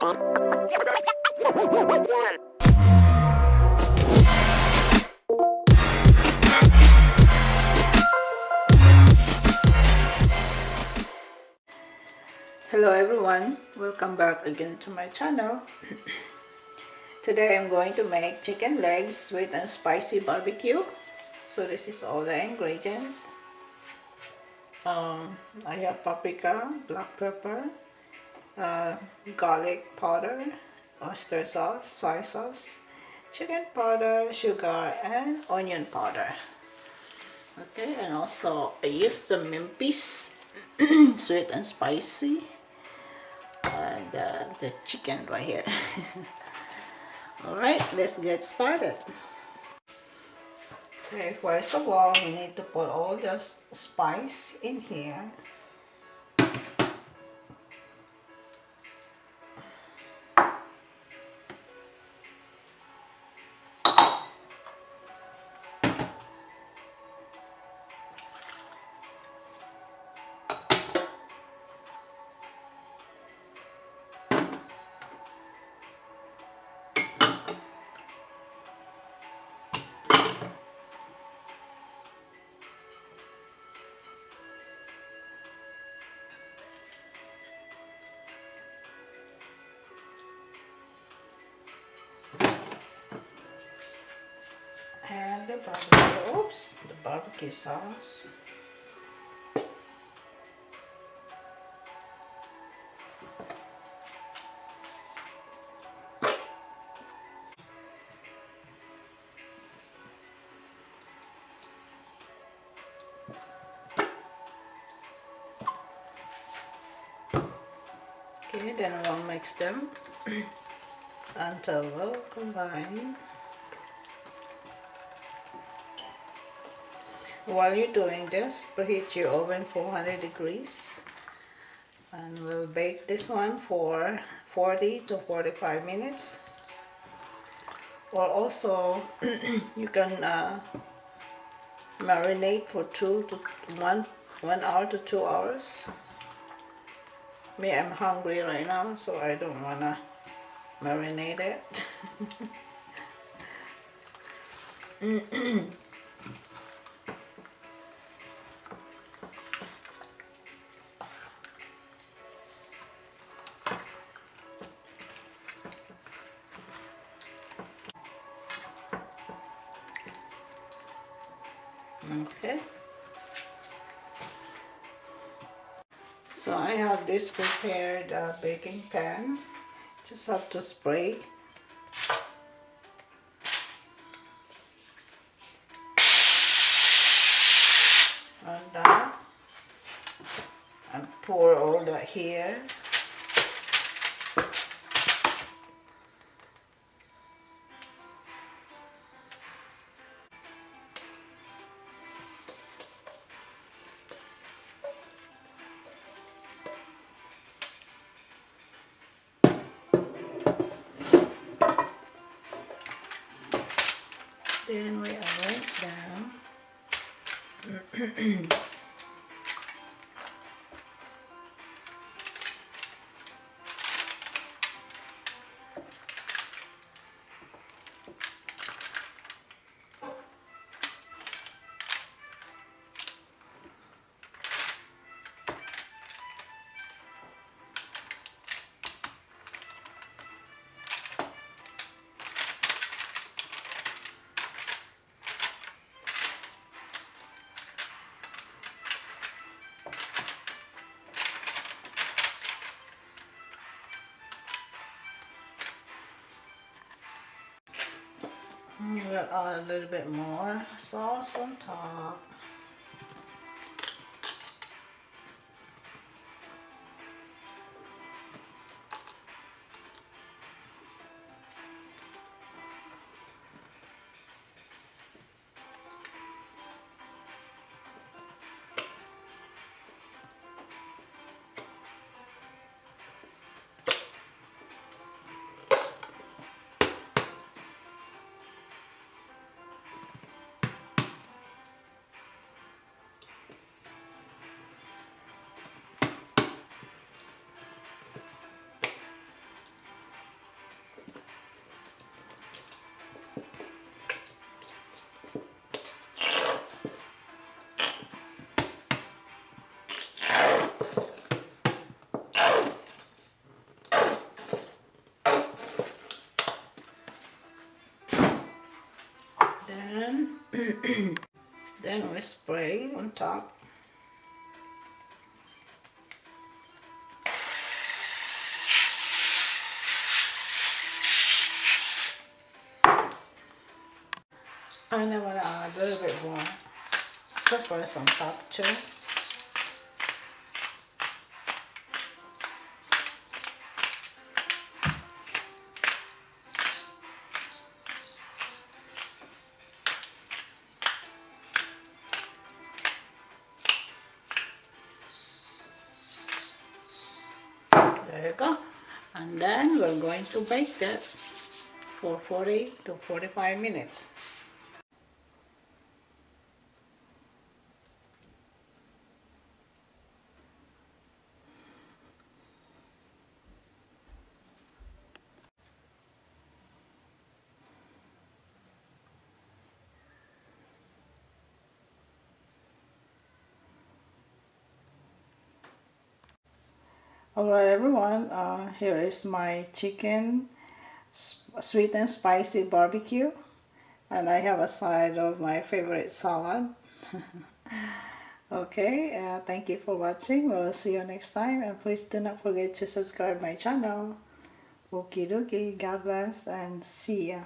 Hello everyone, welcome back again to my channel. Today I'm going to make chicken legs sweet and spicy barbecue. So this is all the ingredients. I have paprika, black pepper, garlic powder, oyster sauce, soy sauce, chicken powder, sugar, and onion powder. Okay, and also I used the mimpis, sweet and spicy, and the chicken right here. Alright, let's get started. Okay, first of all, we need to put all the spice in here. And the barbecue sauce. Okay, then we'll mix them until we'll combine. While you're doing this, preheat your oven 400 degrees and we'll bake this one for 40 to 45 minutes. Or also you can marinate for 1 hour to 2 hours. Me, I'm hungry right now, so I don't wanna marinate it. Okay. So I have this prepared baking pan. Just have to spray. On that. And pour all that here. Then we arrange them. We'll add a little bit more sauce on top. we spray on top. And I'm gonna add a little bit more peppers on top too. There you go. And then we're going to bake that for 40 to 45 minutes. Alright everyone, here is my chicken sweet and spicy barbecue, and I have a side of my favorite salad. Okay, thank you for watching. We'll see you next time, and please do not forget to subscribe my channel. Okie dokie, God bless and see ya.